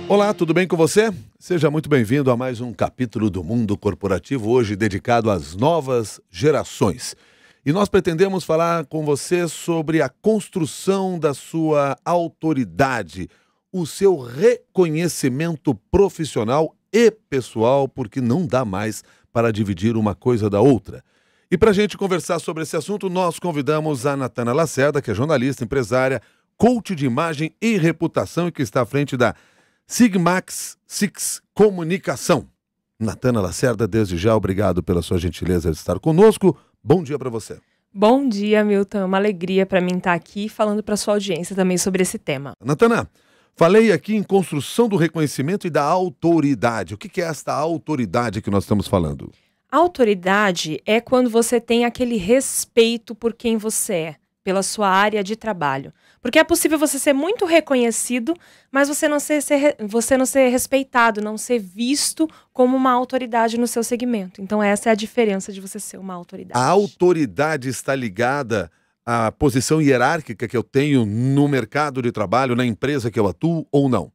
Olá, tudo bem com você? Seja muito bem-vindo a mais um capítulo do Mundo Corporativo, hoje dedicado às novas gerações. E nós pretendemos falar com você sobre a construção da sua autoridade, o seu reconhecimento profissional e pessoal, porque não dá mais para dividir uma coisa da outra. E para a gente conversar sobre esse assunto, nós convidamos a Natana Lacerda, que é jornalista, empresária, coach de imagem e reputação e que está à frente da Sigmax Six Comunicação. Natana Lacerda, desde já, obrigado pela sua gentileza de estar conosco. Bom dia para você. Bom dia, Milton. É uma alegria para mim estar aqui falando para sua audiência também sobre esse tema. Natana, falei aqui em construção do reconhecimento e da autoridade. O que é esta autoridade que nós estamos falando? Autoridade é quando você tem aquele respeito por quem você é, pela sua área de trabalho. Porque é possível você ser muito reconhecido, mas você não ser respeitado, não ser visto como uma autoridade no seu segmento. Então essa é a diferença de você ser uma autoridade. A autoridade está ligada à posição hierárquica que eu tenho no mercado de trabalho, na empresa que eu atuo ou não?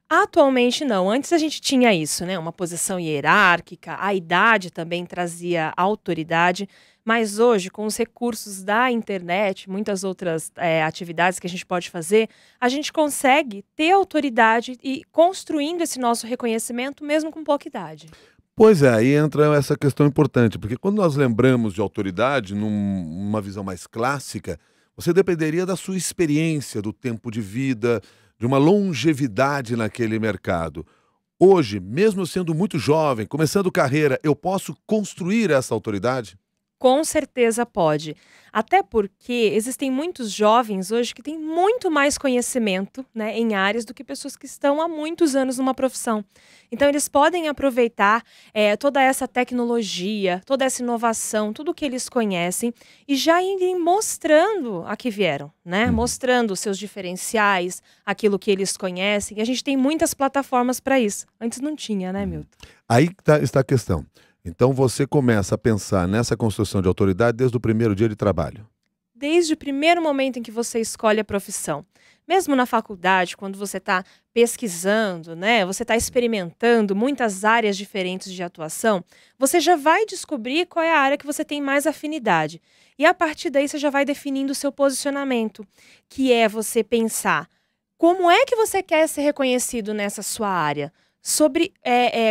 Atualmente não. Antes a gente tinha isso, né? Uma posição hierárquica, a idade também trazia autoridade, mas hoje, com os recursos da internet, muitas outras atividades que a gente pode fazer, a gente consegue ter autoridade e construindo esse nosso reconhecimento mesmo com pouca idade. Pois é, aí entra essa questão importante, porque quando nós lembramos de autoridade, numa visão mais clássica, você dependeria da sua experiência, do tempo de vida, de uma longevidade naquele mercado. Hoje, mesmo sendo muito jovem, começando carreira, eu posso construir essa autoridade? Com certeza pode. Até porque existem muitos jovens hoje que têm muito mais conhecimento, né, em áreas do que pessoas que estão há muitos anos numa profissão. Então, eles podem aproveitar toda essa tecnologia, toda essa inovação, tudo que eles conhecem e já irem mostrando a que vieram, né? Mostrando os seus diferenciais, aquilo que eles conhecem. E a gente tem muitas plataformas para isso. Antes não tinha, né, Milton? Aí está a questão. Então você começa a pensar nessa construção de autoridade desde o primeiro dia de trabalho. Desde o primeiro momento em que você escolhe a profissão. Mesmo na faculdade, quando você está pesquisando, né, você está experimentando muitas áreas diferentes de atuação, você já vai descobrir qual é a área que você tem mais afinidade. E a partir daí você já vai definindo o seu posicionamento, que é você pensar como é que você quer ser reconhecido nessa sua área. Sobre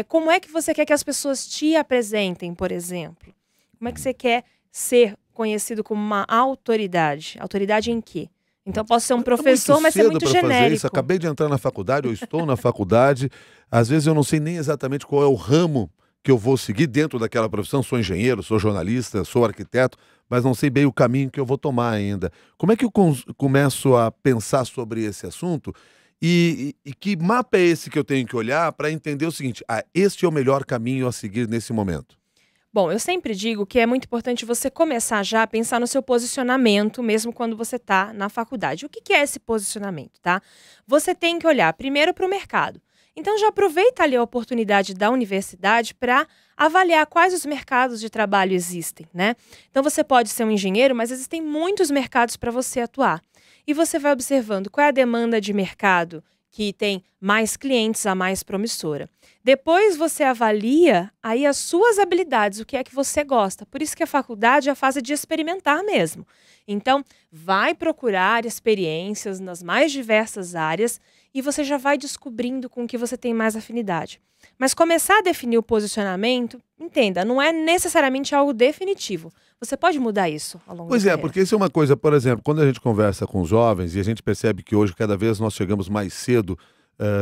como é que você quer que as pessoas te apresentem, por exemplo. Como é que você quer ser conhecido como uma autoridade? Autoridade em quê? Então, posso ser um professor, mas ser muito genérico. Isso. Acabei de entrar na faculdade, eu estou na faculdade, às vezes eu não sei nem exatamente qual é o ramo que eu vou seguir dentro daquela profissão. Sou engenheiro, sou jornalista, sou arquiteto, mas não sei bem o caminho que eu vou tomar ainda. Como é que eu começo a pensar sobre esse assunto? E que mapa é esse que eu tenho que olhar para entender o seguinte, este é o melhor caminho a seguir nesse momento? Bom, eu sempre digo que é muito importante você começar já a pensar no seu posicionamento, mesmo quando você está na faculdade. O que é esse posicionamento, tá? Você tem que olhar primeiro para o mercado. Então já aproveita ali a oportunidade da universidade para avaliar quais os mercados de trabalho existem, né? Então você pode ser um engenheiro, mas existem muitos mercados para você atuar. E você vai observando qual é a demanda de mercado que tem mais clientes, a mais promissora. Depois você avalia aí as suas habilidades, o que é que você gosta. Por isso que a faculdade é a fase de experimentar mesmo. Então, vai procurar experiências nas mais diversas áreas e você já vai descobrindo com o que você tem mais afinidade. Mas começar a definir o posicionamento, entenda, não é necessariamente algo definitivo. Você pode mudar isso ao longo da carreira. Porque isso é uma coisa, por exemplo, quando a gente conversa com os jovens e a gente percebe que hoje cada vez nós chegamos mais cedo,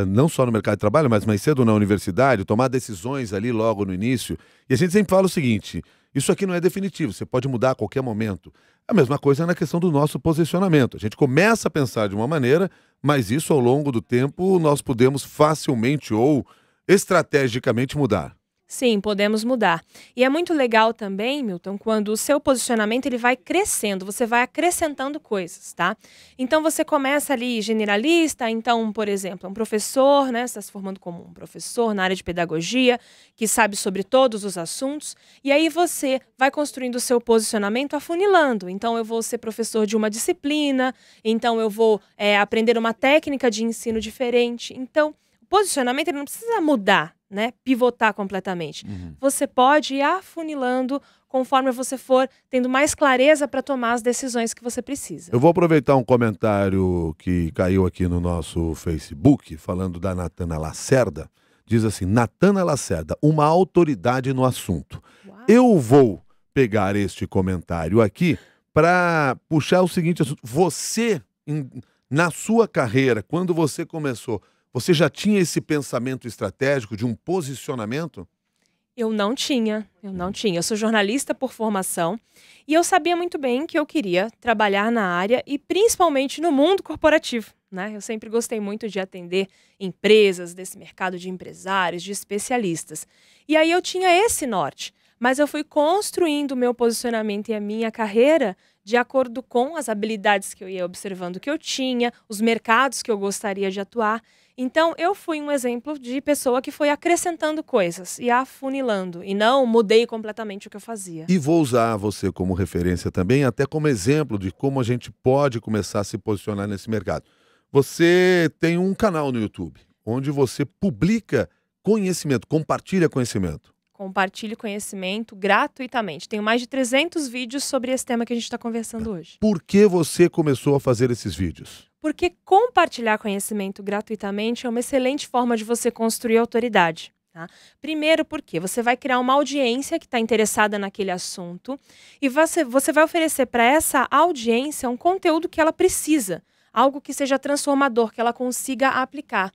não só no mercado de trabalho, mas mais cedo na universidade, tomar decisões ali logo no início. E a gente sempre fala o seguinte, isso aqui não é definitivo, você pode mudar a qualquer momento. A mesma coisa na questão do nosso posicionamento. A gente começa a pensar de uma maneira, mas isso ao longo do tempo nós podemos facilmente ou estrategicamente mudar. Sim, podemos mudar. E é muito legal também, Milton, quando o seu posicionamento ele vai crescendo, você vai acrescentando coisas, tá? Então você começa ali generalista, então, por exemplo, um professor, né? Você está se formando como um professor na área de pedagogia, que sabe sobre todos os assuntos, e aí você vai construindo o seu posicionamento afunilando. Então eu vou ser professor de uma disciplina, então eu vou aprender uma técnica de ensino diferente. Então, posicionamento ele não precisa mudar, né? Pivotar completamente. Você pode ir afunilando conforme você for tendo mais clareza para tomar as decisões que você precisa. Eu vou aproveitar um comentário que caiu aqui no nosso Facebook, falando da Natana Lacerda. Diz assim, Natana Lacerda, uma autoridade no assunto. Uau. Eu vou pegar este comentário aqui para puxar o seguinte assunto. Você, na sua carreira, quando você começou, você já tinha esse pensamento estratégico de um posicionamento? Eu não tinha. Eu sou jornalista por formação e eu sabia muito bem que eu queria trabalhar na área e principalmente no mundo corporativo, né? Eu sempre gostei muito de atender empresas, desse mercado de empresários, de especialistas. E aí eu tinha esse norte, mas eu fui construindo o meu posicionamento e a minha carreira de acordo com as habilidades que eu ia observando que eu tinha, os mercados que eu gostaria de atuar. Então, eu fui um exemplo de pessoa que foi acrescentando coisas e afunilando, e não mudei completamente o que eu fazia. E vou usar você como referência também, até como exemplo de como a gente pode começar a se posicionar nesse mercado. Você tem um canal no YouTube, onde você publica conhecimento, compartilha conhecimento. Compartilhe conhecimento gratuitamente. Tenho mais de 300 vídeos sobre esse tema que a gente está conversando hoje. Por que você começou a fazer esses vídeos? Porque compartilhar conhecimento gratuitamente é uma excelente forma de você construir autoridade. Tá? Primeiro porque você vai criar uma audiência que está interessada naquele assunto e você vai oferecer para essa audiência um conteúdo que ela precisa, algo que seja transformador, que ela consiga aplicar.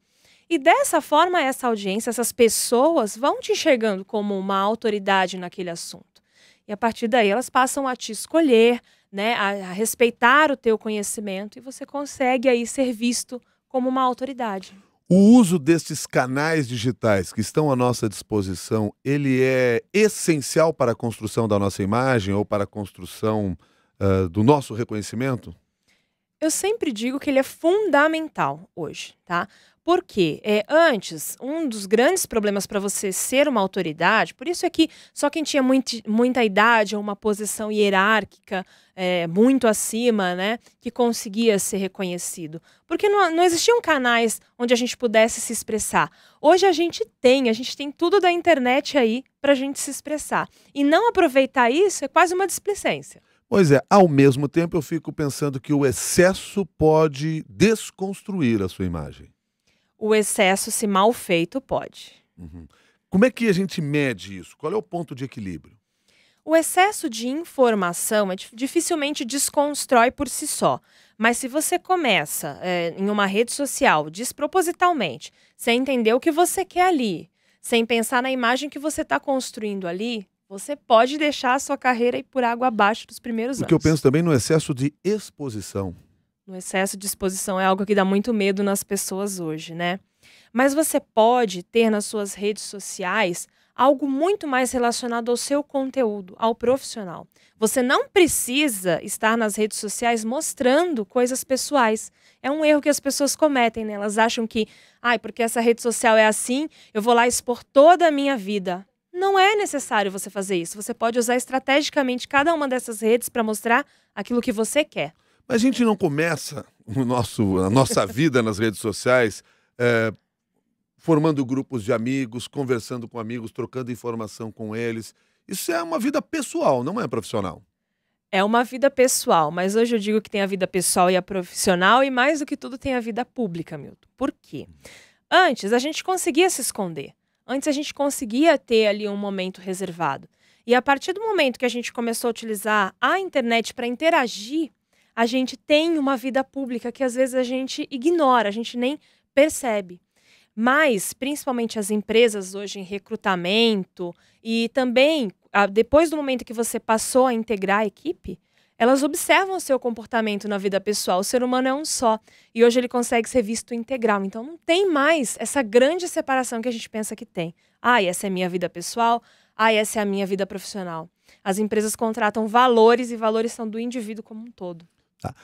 E dessa forma, essa audiência, essas pessoas vão te enxergando como uma autoridade naquele assunto. E a partir daí elas passam a te escolher, né, a respeitar o teu conhecimento e você consegue aí ser visto como uma autoridade. O uso destes canais digitais que estão à nossa disposição, ele é essencial para a construção da nossa imagem ou para a construção do nosso reconhecimento? Eu sempre digo que ele é fundamental hoje, tá? Porque antes, um dos grandes problemas para você ser uma autoridade, por isso é que só quem tinha muita idade ou uma posição hierárquica muito acima, né, que conseguia ser reconhecido. Porque não existiam canais onde a gente pudesse se expressar. Hoje a gente tem tudo da internet aí para a gente se expressar. E não aproveitar isso é quase uma displicência. Pois é, ao mesmo tempo eu fico pensando que o excesso pode desconstruir a sua imagem. O excesso, se mal feito, pode. Como é que a gente mede isso? Qual é o ponto de equilíbrio? O excesso de informação dificilmente desconstrói por si só. Mas se você começa em uma rede social despropositalmente, sem entender o que você quer ali, sem pensar na imagem que você está construindo ali, você pode deixar a sua carreira ir por água abaixo dos primeiros anos. Porque eu penso também no excesso de exposição. No excesso de exposição é algo que dá muito medo nas pessoas hoje, né? Mas você pode ter nas suas redes sociais algo muito mais relacionado ao seu conteúdo, ao profissional. Você não precisa estar nas redes sociais mostrando coisas pessoais. É um erro que as pessoas cometem, né? Elas acham que, porque essa rede social é assim, eu vou lá expor toda a minha vida. Não é necessário você fazer isso. Você pode usar estrategicamente cada uma dessas redes para mostrar aquilo que você quer. Mas a gente não começa a nossa vida nas redes sociais formando grupos de amigos, conversando com amigos, trocando informação com eles. Isso é uma vida pessoal, não é profissional. É uma vida pessoal, mas hoje eu digo que tem a vida pessoal e a profissional e mais do que tudo tem a vida pública, Milton. Por quê? Antes a gente conseguia se esconder. Antes a gente conseguia ter ali um momento reservado. E a partir do momento que a gente começou a utilizar a internet para interagir, a gente tem uma vida pública que às vezes a gente ignora, a gente nem percebe. Mas, principalmente as empresas hoje em recrutamento e também, depois do momento que você passou a integrar a equipe, elas observam o seu comportamento na vida pessoal. O ser humano é um só e hoje ele consegue ser visto integral. Então não tem mais essa grande separação que a gente pensa que tem. Essa é a minha vida pessoal, essa é a minha vida profissional. As empresas contratam valores e valores são do indivíduo como um todo. Tá.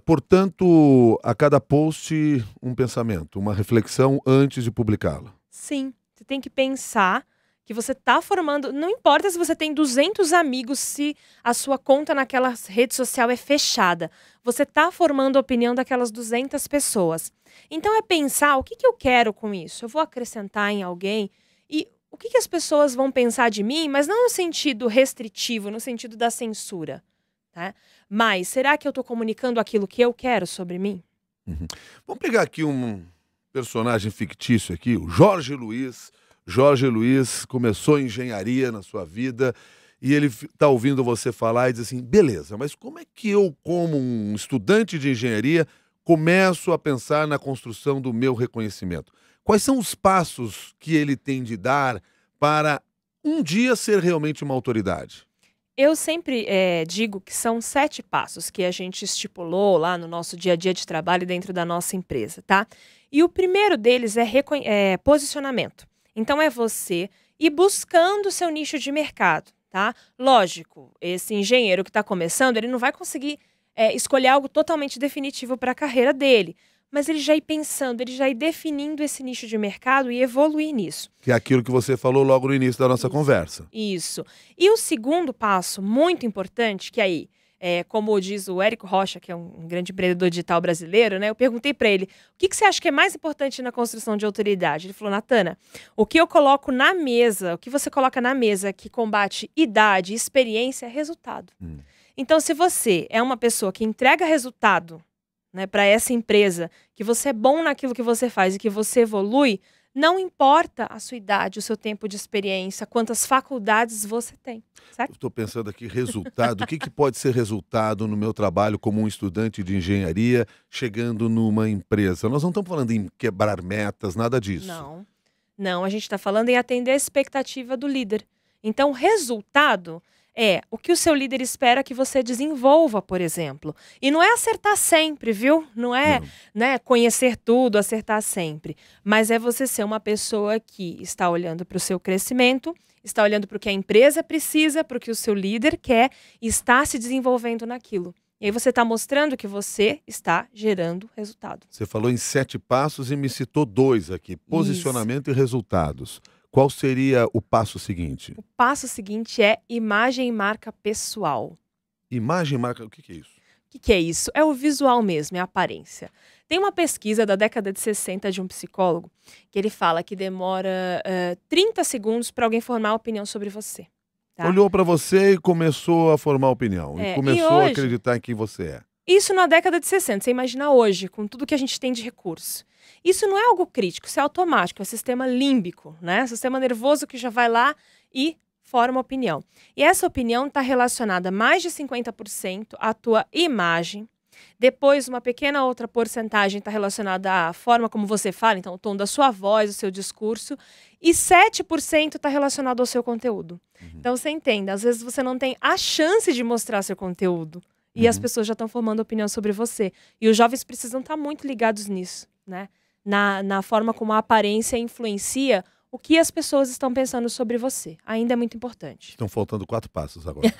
Portanto, a cada post, um pensamento, uma reflexão antes de publicá-la. Sim, você tem que pensar que você tá formando, não importa se você tem 200 amigos, se a sua conta naquela rede social é fechada, você tá formando a opinião daquelas 200 pessoas. Então é pensar, o que que eu quero com isso? Eu vou acrescentar em alguém? E o que que as pessoas vão pensar de mim, mas não no sentido restritivo, no sentido da censura, tá? Mas será que eu tô comunicando aquilo que eu quero sobre mim? Uhum. Vamos pegar aqui um personagem fictício aqui, o Jorge Luiz. Jorge Luiz começou engenharia na sua vida e ele está ouvindo você falar e diz assim, beleza, mas como é que eu, como um estudante de engenharia, começo a pensar na construção do meu reconhecimento? Quais são os passos que ele tem de dar para um dia ser realmente uma autoridade? Eu sempre digo que são 7 passos que a gente estipulou lá no nosso dia a dia de trabalho dentro da nossa empresa, tá? E o primeiro deles é posicionamento. Então é você ir buscando o seu nicho de mercado, tá? Lógico, esse engenheiro que está começando, ele não vai conseguir escolher algo totalmente definitivo para a carreira dele. Mas ele já ir pensando, ele já ir definindo esse nicho de mercado e evoluir nisso. Que é aquilo que você falou logo no início da nossa conversa. Isso. E o segundo passo, muito importante, que aí, como diz o Érico Rocha, que é um grande empreendedor digital brasileiro, né? Eu perguntei para ele, o que você acha que é mais importante na construção de autoridade? Ele falou, Natana, o que eu coloco na mesa, o que você coloca na mesa que combate idade e experiência é resultado. Então, se você é uma pessoa que entrega resultado, né, para essa empresa, que você é bom naquilo que você faz e que você evolui, não importa a sua idade, o seu tempo de experiência, quantas faculdades você tem, certo? Estou pensando aqui, resultado. O que pode ser resultado no meu trabalho como um estudante de engenharia chegando numa empresa? Nós não estamos falando em quebrar metas, nada disso. Não, não, a gente está falando em atender a expectativa do líder. Então, resultado é o que o seu líder espera que você desenvolva, por exemplo. E não é acertar sempre, viu? Não é, né, conhecer tudo, acertar sempre. Mas é você ser uma pessoa que está olhando para o seu crescimento, está olhando para o que a empresa precisa, para o que o seu líder quer e está se desenvolvendo naquilo. E aí você está mostrando que você está gerando resultado. Você falou em 7 passos e me citou 2 aqui, posicionamento e resultados. Qual seria o passo seguinte? O passo seguinte é imagem e marca pessoal. Imagem e marca... O que é isso? O que é isso? É o visual mesmo, é a aparência. Tem uma pesquisa da década de 60 de um psicólogo que ele fala que demora 30 segundos para alguém formar opinião sobre você. Tá? Olhou para você e começou a formar opinião. E começou a acreditar em quem você é. Isso na década de 60. Você imagina hoje, com tudo que a gente tem de recurso. Isso não é algo crítico, isso é automático, é sistema límbico, né? Sistema nervoso que já vai lá e forma opinião. E essa opinião está relacionada a mais de 50% à tua imagem. Depois, uma pequena outra porcentagem está relacionada à forma como você fala, então o tom da sua voz, o seu discurso. E 7% está relacionado ao seu conteúdo. Então, você entende, às vezes você não tem a chance de mostrar seu conteúdo. E as pessoas já estão formando opinião sobre você. E os jovens precisam estar muito ligados nisso, né? Na forma como a aparência influencia o que as pessoas estão pensando sobre você. Ainda é muito importante. Estão faltando 4 passos agora.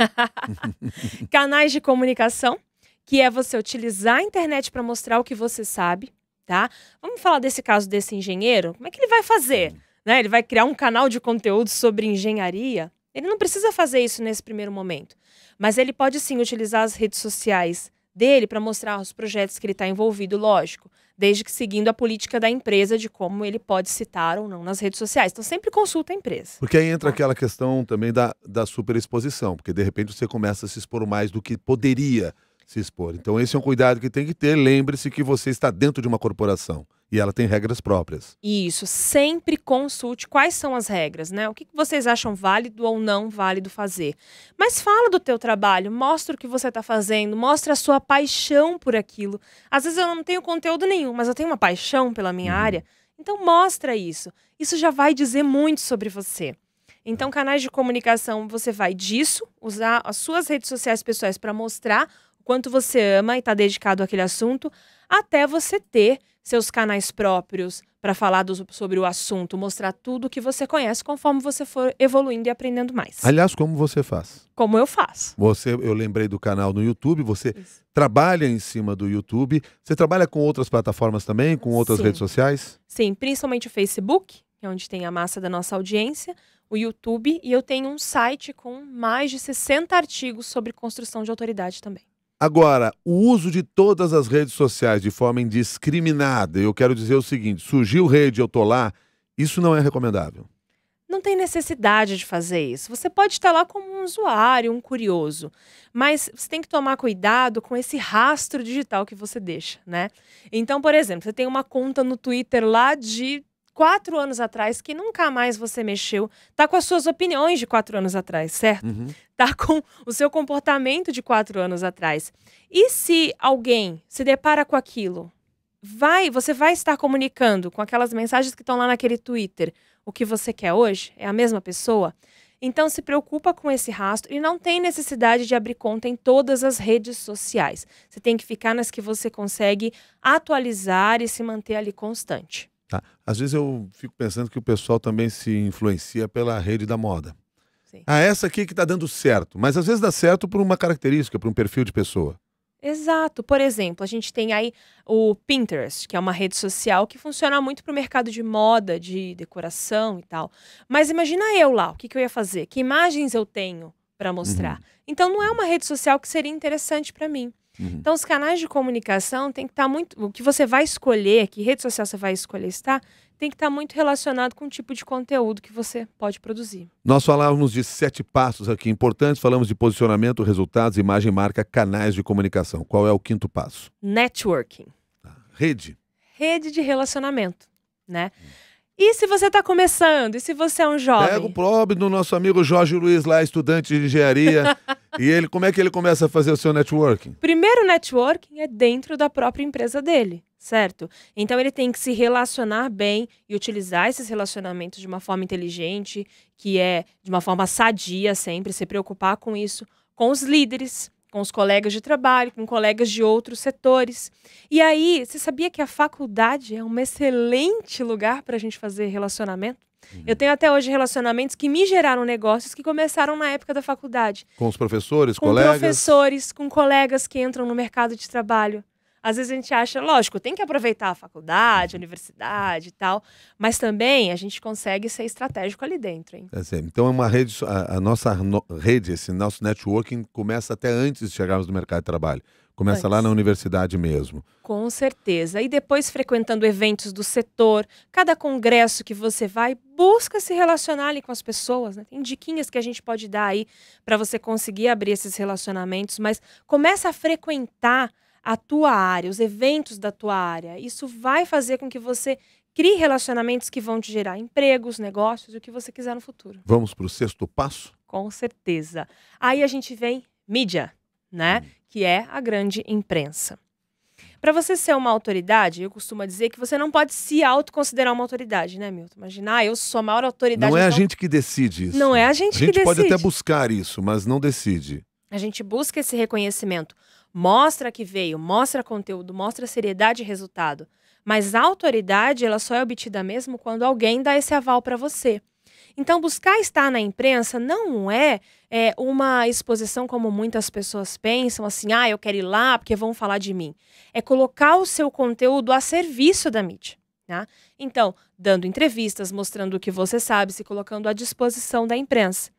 Canais de comunicação, que é você utilizar a internet para mostrar o que você sabe, tá? Vamos falar desse caso desse engenheiro? Como é que ele vai fazer? Né? Ele vai criar um canal de conteúdo sobre engenharia? Ele não precisa fazer isso nesse primeiro momento. Mas ele pode sim utilizar as redes sociais dele para mostrar os projetos que ele está envolvido, lógico, desde que seguindo a política da empresa de como ele pode citar ou não nas redes sociais. Então sempre consulta a empresa. Porque aí entra aquela questão também da superexposição, porque de repente você começa a se expor mais do que poderia se expor. Então esse é um cuidado que tem que ter. Lembre-se que você está dentro de uma corporação e ela tem regras próprias. Isso, sempre consulte quais são as regras, né? O que vocês acham válido ou não válido fazer. Mas fala do teu trabalho, mostra o que você está fazendo, mostra a sua paixão por aquilo. Às vezes eu não tenho conteúdo nenhum, mas eu tenho uma paixão pela minha área. Então mostra isso. Isso já vai dizer muito sobre você. Então, canais de comunicação, você vai disso, usar as suas redes sociais pessoais para mostrar o quanto você ama e está dedicado àquele assunto, até você ter seus canais próprios para falar sobre o assunto, mostrar tudo o que você conhece conforme você for evoluindo e aprendendo mais. Aliás, como você faz? Como eu faço. Eu lembrei do canal no YouTube, você trabalha em cima do YouTube. Você trabalha com outras plataformas também, com outras redes sociais? Sim, principalmente o Facebook, que é onde tem a massa da nossa audiência, o YouTube e eu tenho um site com mais de 60 artigos sobre construção de autoridade também. Agora, o uso de todas as redes sociais de forma indiscriminada, eu quero dizer o seguinte, surgiu rede, eu tô lá, isso não é recomendável. Não tem necessidade de fazer isso. Você pode estar lá como um usuário, um curioso, mas você tem que tomar cuidado com esse rastro digital que você deixa, né? Então, por exemplo, você tem uma conta no Twitter lá de 4 anos atrás que nunca mais você mexeu, tá com as suas opiniões de 4 anos atrás, certo? Tá com o seu comportamento de 4 anos atrás. E se alguém se depara com aquilo, você vai estar comunicando com aquelas mensagens que estão lá naquele Twitter o que você quer hoje? É a mesma pessoa? Então se preocupa com esse rastro e não tem necessidade de abrir conta em todas as redes sociais. Você tem que ficar nas que você consegue atualizar e se manter ali constante. Tá. Às vezes eu fico pensando que o pessoal também se influencia pela rede da moda. Sim. Essa aqui que tá dando certo, mas às vezes dá certo por uma característica, por um perfil de pessoa. Exato. Por exemplo, a gente tem aí o Pinterest, que é uma rede social que funciona muito para o mercado de moda, de decoração e tal. Mas imagina eu lá, o que eu ia fazer? Que imagens eu tenho para mostrar? Então não é uma rede social que seria interessante para mim. Então os canais de comunicação tem que estar muito... O que você vai escolher, que rede social você vai escolher estar, tem que estar muito relacionado com o tipo de conteúdo que você pode produzir. Nós falávamos de 7 passos aqui importantes, falamos de posicionamento, resultados, imagem, marca, canais de comunicação. Qual é o 5º passo? Networking. Rede. Rede de relacionamento, né? E se você está começando? E se você é um jovem? Pega o pobre do nosso amigo Jorge Luiz lá, estudante de engenharia. E ele, como é que ele começa a fazer o seu networking? Primeiro networking é dentro da própria empresa dele, certo? Então ele tem que se relacionar bem e utilizar esses relacionamentos de uma forma inteligente, que é de uma forma sadia sempre, se preocupar com isso, com os líderes, com os colegas de trabalho, com colegas de outros setores. E aí, você sabia que a faculdade é um excelente lugar para a gente fazer relacionamento? Eu tenho até hoje relacionamentos que me geraram negócios que começaram na época da faculdade. Com os professores, com colegas? Com professores, com colegas que entram no mercado de trabalho. Às vezes a gente acha, lógico, tem que aproveitar a faculdade, a universidade e tal, mas também a gente consegue ser estratégico ali dentro, hein? Então é uma rede, a nossa rede, esse nosso networking começa até antes de chegarmos no mercado de trabalho. Começa lá na universidade mesmo. Com certeza. E depois frequentando eventos do setor, cada congresso que você vai, busca se relacionar ali com as pessoas, né? Tem diquinhas que a gente pode dar aí para você conseguir abrir esses relacionamentos, mas começa a frequentar a tua área, os eventos da tua área. Isso vai fazer com que você crie relacionamentos que vão te gerar empregos, negócios, o que você quiser no futuro. Vamos para o 6º passo? Com certeza. Aí a gente vem mídia, né? Que é a grande imprensa. Para você ser uma autoridade, eu costumo dizer que você não pode se autoconsiderar uma autoridade, né, Milton? Imagina, eu sou a maior autoridade. Não é então... a gente que decide isso. Não é a gente que decide. A gente pode até buscar isso, mas não decide. A gente busca esse reconhecimento. Mostra que veio, mostra conteúdo, mostra seriedade e resultado. Mas a autoridade, ela só é obtida mesmo quando alguém dá esse aval para você. Então, buscar estar na imprensa não é uma exposição como muitas pessoas pensam, assim, eu quero ir lá porque vão falar de mim. É colocar o seu conteúdo a serviço da mídia. Né? Então, dando entrevistas, mostrando o que você sabe, se colocando à disposição da imprensa.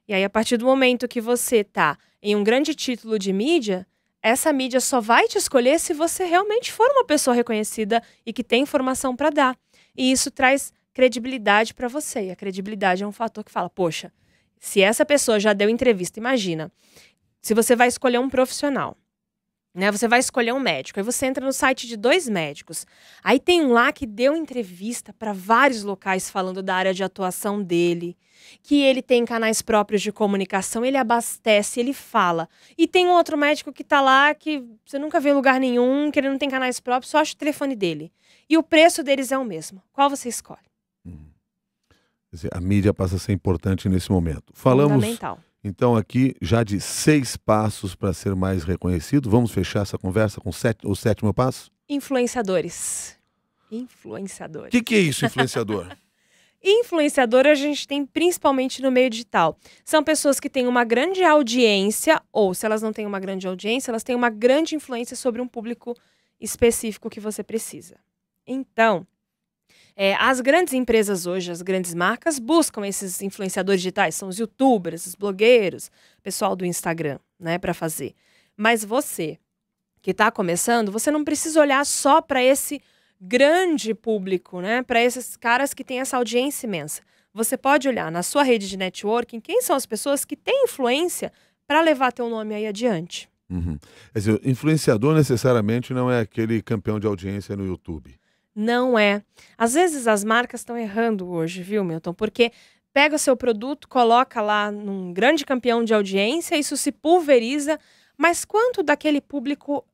E aí, a partir do momento que você está em um grande título de mídia, essa mídia só vai te escolher se você realmente for uma pessoa reconhecida e que tem informação para dar. E isso traz credibilidade para você. E a credibilidade é um fator que fala, poxa, se essa pessoa já deu entrevista, imagina, se você vai escolher um profissional, né? Você vai escolher um médico, aí você entra no site de 2 médicos, aí tem um lá que deu entrevista para vários locais falando da área de atuação dele, que ele tem canais próprios de comunicação, ele abastece, ele fala. E tem um outro médico que tá lá, que você nunca vê em lugar nenhum, que ele não tem canais próprios, só acha o telefone dele. E o preço deles é o mesmo. Qual você escolhe? Quer dizer, a mídia passa a ser importante nesse momento. Falamos, fundamental. Então, aqui já de 6 passos para ser mais reconhecido. Vamos fechar essa conversa com o 7º passo? Influenciadores. Influenciadores. O que é isso, influenciador? Influenciador a gente tem principalmente no meio digital. São pessoas que têm uma grande audiência, ou se elas não têm uma grande audiência, elas têm uma grande influência sobre um público específico que você precisa. Então, As grandes empresas hoje, as grandes marcas, buscam esses influenciadores digitais, são os youtubers, os blogueiros, pessoal do Instagram, né, para fazer. Mas você, que está começando, você não precisa olhar só para esse grande público, né, para esses caras que têm essa audiência imensa. Você pode olhar na sua rede de networking quem são as pessoas que têm influência para levar teu nome aí adiante. Uhum. Quer dizer, influenciador necessariamente não é aquele campeão de audiência no YouTube. Não é. Às vezes as marcas estão errando hoje, viu, Milton? Porque pega o seu produto, coloca lá num grande campeão de audiência, isso se pulveriza, mas quanto daquele público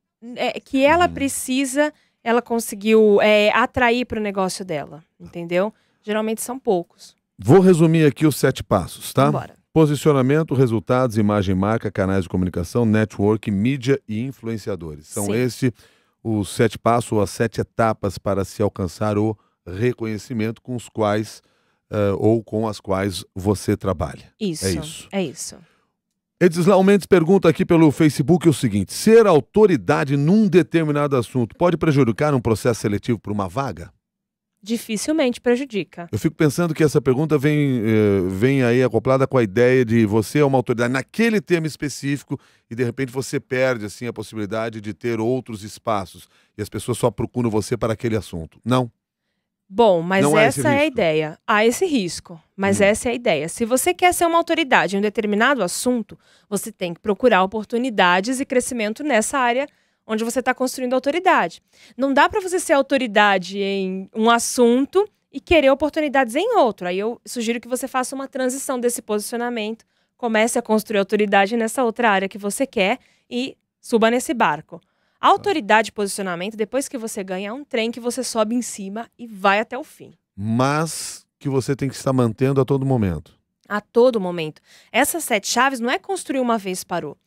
que ela precisa, ela conseguiu atrair para o negócio dela, entendeu? Geralmente são poucos. Vou resumir aqui os 7 passos, tá? Bora. Posicionamento, resultados, imagem, marca, canais de comunicação, network, mídia e influenciadores. São Sim. esses os 7 passos, ou as 7 etapas para se alcançar o reconhecimento com os quais ou com as quais você trabalha. Isso. É isso. É isso. Edislau Mendes pergunta aqui pelo Facebook o seguinte: ser autoridade num determinado assunto pode prejudicar um processo seletivo para uma vaga? Dificilmente prejudica. Eu fico pensando que essa pergunta vem aí acoplada com a ideia de você é uma autoridade naquele tema específico e de repente você perde assim a possibilidade de ter outros espaços e as pessoas só procuram você para aquele assunto. Não? Bom, mas Não há esse essa é a risco. ideia. Há esse risco, mas essa é a ideia. Se você quer ser uma autoridade em um determinado assunto, você tem que procurar oportunidades e crescimento nessa área onde você está construindo autoridade. Não dá para você ser autoridade em um assunto e querer oportunidades em outro. Aí eu sugiro que você faça uma transição desse posicionamento, comece a construir autoridade nessa outra área que você quer e suba nesse barco. A autoridade e posicionamento, depois que você ganha, é um trem que você sobe em cima e vai até o fim. Mas que você tem que estar mantendo a todo momento. A todo momento. Essas 7 chaves não é construir uma vez e parou.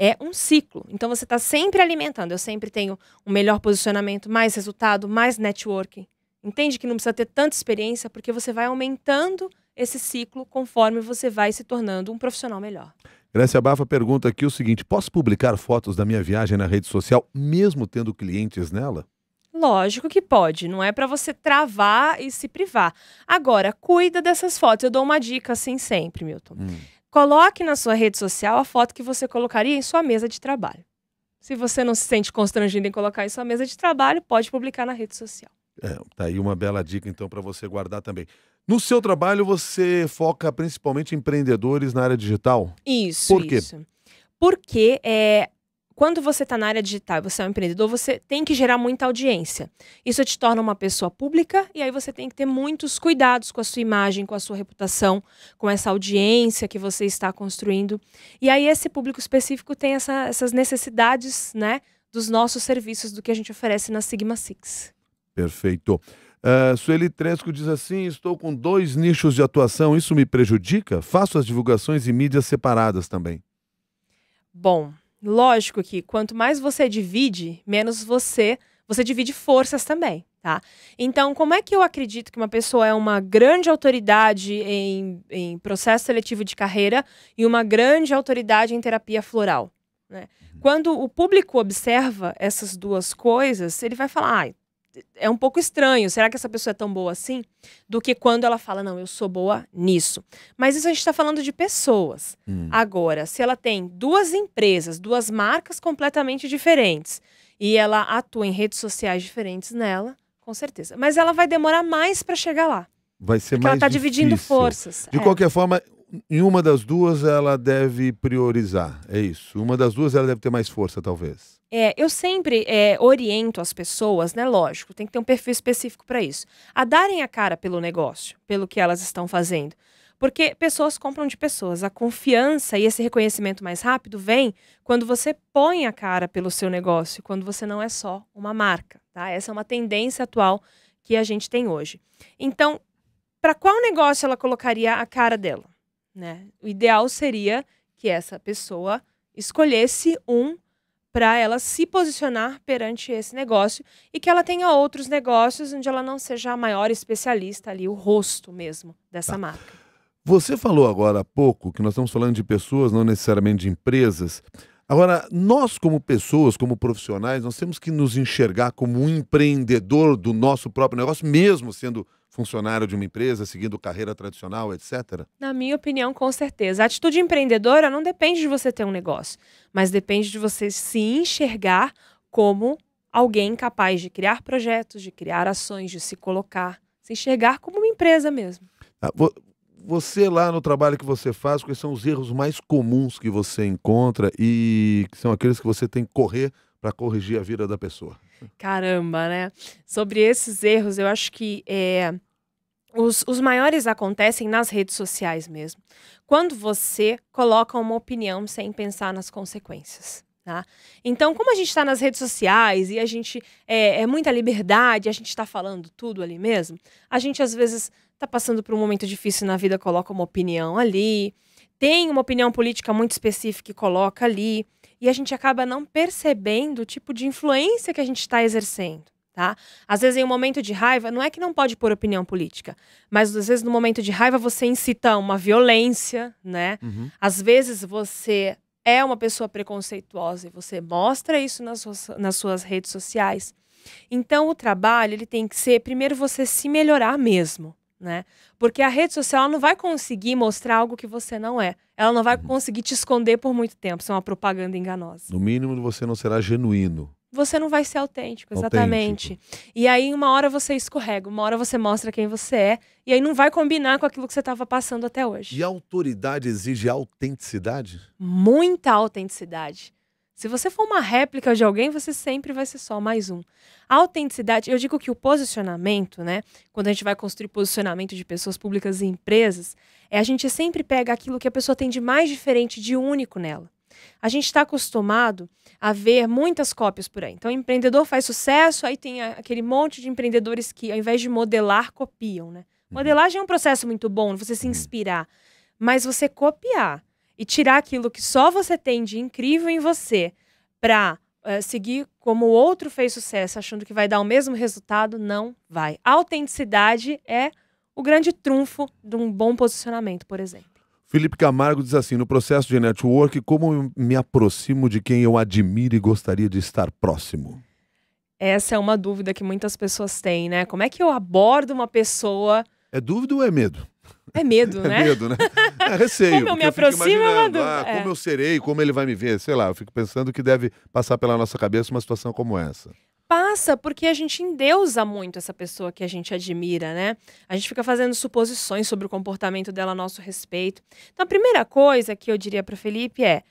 É um ciclo. Então você está sempre alimentando. Eu sempre tenho um melhor posicionamento, mais resultado, mais networking. Entende que não precisa ter tanta experiência, porque você vai aumentando esse ciclo conforme você vai se tornando um profissional melhor. Grécia Bafa pergunta aqui o seguinte: posso publicar fotos da minha viagem na rede social, mesmo tendo clientes nela? Lógico que pode. Não é para você travar e se privar. Agora, cuida dessas fotos. Eu dou uma dica assim sempre, Milton. Coloque na sua rede social a foto que você colocaria em sua mesa de trabalho. Se você não se sente constrangido em colocar em sua mesa de trabalho, pode publicar na rede social. Tá aí uma bela dica, então, para você guardar também. No seu trabalho, você foca principalmente em empreendedores na área digital? Isso, Por quê? isso. Porque quando você está na área digital, você é um empreendedor, você tem que gerar muita audiência. Isso te torna uma pessoa pública e aí você tem que ter muitos cuidados com a sua imagem, com a sua reputação, com essa audiência que você está construindo. E aí esse público específico tem essas necessidades, né, dos nossos serviços, do que a gente oferece na Sigma Six. Perfeito. Sueli Tresco diz assim: estou com 2 nichos de atuação, isso me prejudica? Faço as divulgações em mídias separadas também. Bom, lógico que quanto mais você divide, menos você divide forças também, tá? Então, como é que eu acredito que uma pessoa é uma grande autoridade em processo seletivo de carreira e uma grande autoridade em terapia floral, né? Quando o público observa essas duas coisas, ele vai falar: é um pouco estranho, será que essa pessoa é tão boa assim? Do que quando ela fala: não, eu sou boa nisso. Mas isso a gente está falando de pessoas. Agora, se ela tem 2 empresas, 2 marcas completamente diferentes e ela atua em redes sociais diferentes nela, com certeza. Mas ela vai demorar mais para chegar lá. Vai ser Porque ela mais está dividindo difícil. forças. De qualquer forma, em uma das duas ela deve priorizar, é isso. Uma das duas ela deve ter mais força, talvez. Eu sempre oriento as pessoas, né? Lógico, tem que ter um perfil específico para isso, a darem a cara pelo negócio, pelo que elas estão fazendo. Porque pessoas compram de pessoas. A confiança e esse reconhecimento mais rápido vem quando você põe a cara pelo seu negócio, quando você não é só uma marca, tá? Essa é uma tendência atual que a gente tem hoje. Então, para qual negócio ela colocaria a cara dela, né? O ideal seria que essa pessoa escolhesse para ela se posicionar perante esse negócio e que ela tenha outros negócios onde ela não seja a maior especialista ali, o rosto mesmo dessa marca. Você falou agora há pouco que nós estamos falando de pessoas, não necessariamente de empresas. Agora, nós como pessoas, como profissionais, nós temos que nos enxergar como um empreendedor do nosso próprio negócio, mesmo sendo funcionário de uma empresa, seguindo carreira tradicional, etc. Na minha opinião, com certeza. A atitude empreendedora não depende de você ter um negócio, mas depende de você se enxergar como alguém capaz de criar projetos, de criar ações, de se colocar, se enxergar como uma empresa mesmo. Ah, Você lá no trabalho que você faz, quais são os erros mais comuns que você encontra e que são aqueles que você tem que correr para corrigir a vida da pessoa? Caramba, né? Sobre esses erros, eu acho que os maiores acontecem nas redes sociais mesmo. Quando você coloca uma opinião sem pensar nas consequências. Tá? Então, como a gente está nas redes sociais e a gente é muita liberdade, a gente está falando tudo ali mesmo, a gente às vezes está passando por um momento difícil na vida, coloca uma opinião ali, tem uma opinião política muito específica e coloca ali, e a gente acaba não percebendo o tipo de influência que a gente está exercendo. Tá? Às vezes, em um momento de raiva, não é que não pode pôr opinião política, mas às vezes no momento de raiva você incita uma violência, né? Uhum. Às vezes você é uma pessoa preconceituosa e você mostra isso nas suas redes sociais. Então, o trabalho ele tem que ser, primeiro, você se melhorar mesmo, né? Porque a rede social ela não vai conseguir mostrar algo que você não é. Ela não vai conseguir te esconder por muito tempo. Isso é uma propaganda enganosa. No mínimo, você não será genuíno. Você não vai ser autêntico, exatamente. E aí, uma hora você escorrega, uma hora você mostra quem você é, e aí não vai combinar com aquilo que você estava passando até hoje. E a autoridade exige autenticidade? Muita autenticidade. Se você for uma réplica de alguém, você sempre vai ser só mais um. A autenticidade, eu digo que o posicionamento, né? Quando a gente vai construir posicionamento de pessoas públicas e empresas, a gente sempre pega aquilo que a pessoa tem de mais diferente, de único nela. A gente está acostumado a ver muitas cópias por aí. Então, o empreendedor faz sucesso, aí tem aquele monte de empreendedores que, ao invés de modelar, copiam, né? Modelagem é um processo muito bom, você se inspirar. Mas você copiar e tirar aquilo que só você tem de incrível em você para seguir como o outro fez sucesso, achando que vai dar o mesmo resultado, não vai. A autenticidade é o grande trunfo de um bom posicionamento, por exemplo. Felipe Camargo diz assim, no processo de network, como eu me aproximo de quem eu admiro e gostaria de estar próximo? Essa é uma dúvida que muitas pessoas têm, né? Como é que eu abordo uma pessoa... É dúvida ou é medo? É medo, né? É medo, né? É receio. Como eu me aproximo é uma dúvida. Como eu serei, como ele vai me ver, sei lá, eu fico pensando que deve passar pela nossa cabeça uma situação como essa. Passa porque a gente endeusa muito essa pessoa que a gente admira, né? A gente fica fazendo suposições sobre o comportamento dela a nosso respeito. Então, a primeira coisa que eu diria para o Felipe é: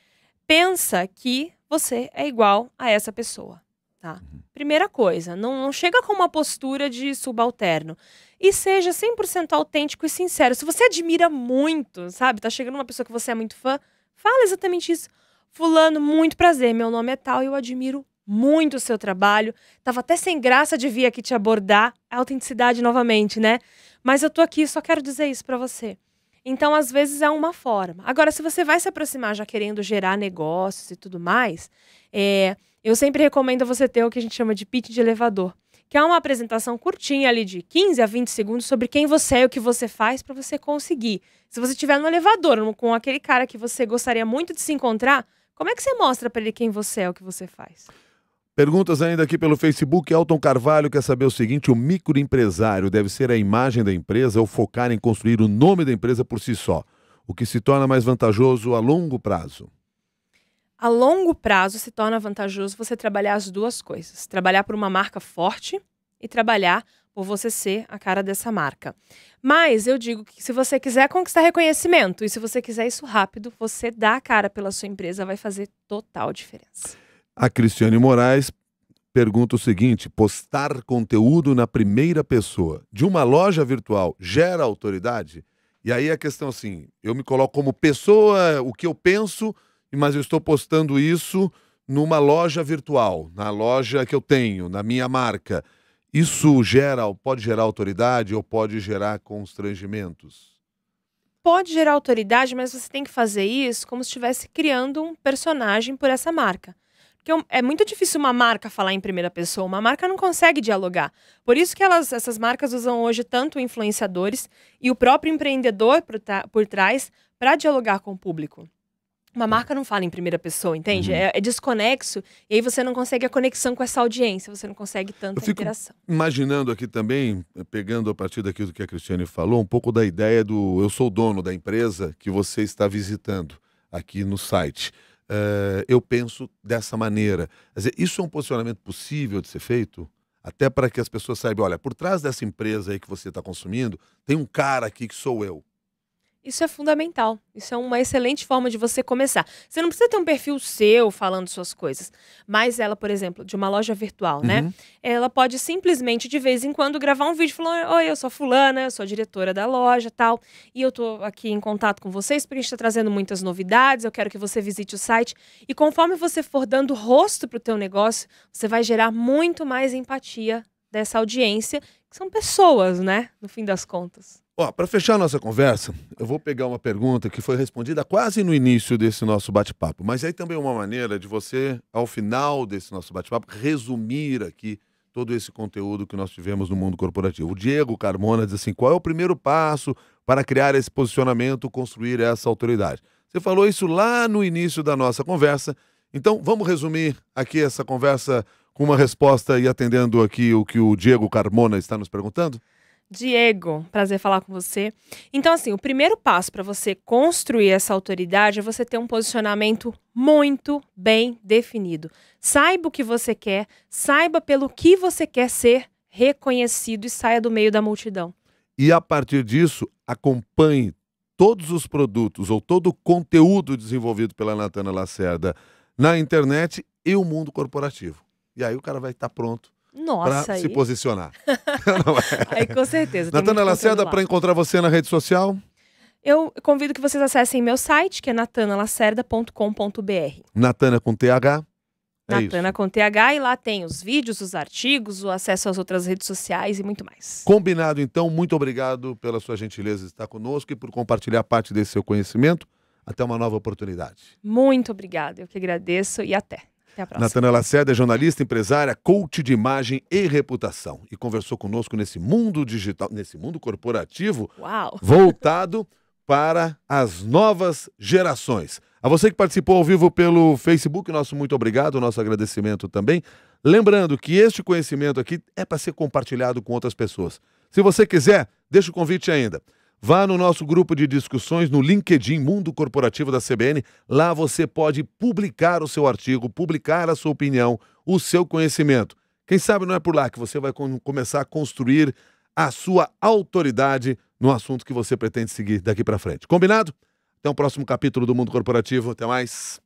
pensa que você é igual a essa pessoa, tá? Primeira coisa, não chega com uma postura de subalterno. E seja 100% autêntico e sincero. Se você admira muito, sabe? Tá chegando uma pessoa que você é muito fã, fala exatamente isso. Fulano, muito prazer, meu nome é tal e eu admiro muito o seu trabalho. Tava até sem graça de vir aqui te abordar. A autenticidade novamente, né? Mas eu tô aqui e só quero dizer isso pra você. Então, às vezes, é uma forma. Agora, se você vai se aproximar já querendo gerar negócios e tudo mais, eu sempre recomendo você ter o que a gente chama de pitch de elevador, que é uma apresentação curtinha ali de 15 a 20 segundos sobre quem você é e o que você faz para você conseguir. Se você estiver no elevador com aquele cara que você gostaria muito de se encontrar, como é que você mostra para ele quem você é e o que você faz? Perguntas ainda aqui pelo Facebook. Elton Carvalho quer saber o seguinte: o microempresário deve ser a imagem da empresa ou focar em construir o nome da empresa por si só? O que se torna mais vantajoso a longo prazo? A longo prazo se torna vantajoso você trabalhar as duas coisas. Trabalhar por uma marca forte e trabalhar por você ser a cara dessa marca. Mas eu digo que se você quiser conquistar reconhecimento e se você quiser isso rápido, você dar a cara pela sua empresa vai fazer total diferença. A Cristiane Moraes pergunta o seguinte: postar conteúdo na primeira pessoa de uma loja virtual gera autoridade? E aí a questão assim, eu me coloco como pessoa, o que eu penso, mas eu estou postando isso numa loja virtual, na loja que eu tenho, na minha marca. Isso pode gerar autoridade ou pode gerar constrangimentos? Pode gerar autoridade, mas você tem que fazer isso como se estivesse criando um personagem por essa marca. Porque é muito difícil uma marca falar em primeira pessoa, uma marca não consegue dialogar. Por isso que essas marcas usam hoje tanto influenciadores e o próprio empreendedor por trás para dialogar com o público. Uma marca não fala em primeira pessoa, entende? Uhum. É desconexo, e aí você não consegue a conexão com essa audiência, você não consegue Eu tanta fico interação. imaginando aqui também, pegando a partir daquilo que a Cristiane falou, um pouco da ideia do eu sou dono da empresa que você está visitando aqui no site. Eu penso dessa maneira. Quer dizer, isso é um posicionamento possível de ser feito? Até para que as pessoas saibam, olha, por trás dessa empresa aí que você está consumindo, tem um cara aqui que sou eu. Isso é fundamental. Isso é uma excelente forma de você começar. Você não precisa ter um perfil seu falando suas coisas. Mas ela, por exemplo, de uma loja virtual, né? Uhum. Ela pode simplesmente, de vez em quando, gravar um vídeo falando: oi, eu sou fulana, eu sou a diretora da loja, tal. E eu tô aqui em contato com vocês porque a gente tá trazendo muitas novidades, eu quero que você visite o site. E conforme você for dando rosto pro teu negócio, você vai gerar muito mais empatia dessa audiência, que são pessoas, né? No fim das contas. Ó, para fechar a nossa conversa, eu vou pegar uma pergunta que foi respondida quase no início desse nosso bate-papo, mas aí também é uma maneira de você, ao final desse nosso bate-papo, resumir aqui todo esse conteúdo que nós tivemos no mundo corporativo. O Diego Carmona diz assim, qual é o primeiro passo para criar esse posicionamento, construir essa autoridade? Você falou isso lá no início da nossa conversa, então vamos resumir aqui essa conversa com uma resposta e atendendo aqui o que o Diego Carmona está nos perguntando? Diego, prazer falar com você. Então, assim, o primeiro passo para você construir essa autoridade é você ter um posicionamento muito bem definido. Saiba o que você quer, saiba pelo que você quer ser reconhecido e saia do meio da multidão. E a partir disso, acompanhe todos os produtos ou todo o conteúdo desenvolvido pela Natana Lacerda na internet e o mundo corporativo. E aí o cara vai estar pronto Nossa, para aí... se posicionar. Não é? Aí com certeza. tem Natana muito Lacerda, conteúdo lá. para encontrar você na rede social? Eu convido que vocês acessem meu site, que é natanalacerda.com.br. Natana com TH. É Natana isso. com TH, e lá tem os vídeos, os artigos, o acesso às outras redes sociais e muito mais. Combinado, então. Muito obrigado pela sua gentileza de estar conosco e por compartilhar parte desse seu conhecimento. Até uma nova oportunidade. Muito obrigada, eu que agradeço e até. Até a próxima. Natana Lacerda é jornalista, empresária, coach de imagem e reputação. E conversou conosco nesse mundo digital, nesse mundo corporativo, Uau! voltado para as novas gerações. A você que participou ao vivo pelo Facebook, nosso muito obrigado, nosso agradecimento também. Lembrando que este conhecimento aqui é para ser compartilhado com outras pessoas. Se você quiser, deixa o convite ainda. Vá no nosso grupo de discussões no LinkedIn Mundo Corporativo da CBN. Lá você pode publicar o seu artigo, publicar a sua opinião, o seu conhecimento. Quem sabe não é por lá que você vai começar a construir a sua autoridade no assunto que você pretende seguir daqui para frente. Combinado? Até o próximo capítulo do Mundo Corporativo. Até mais.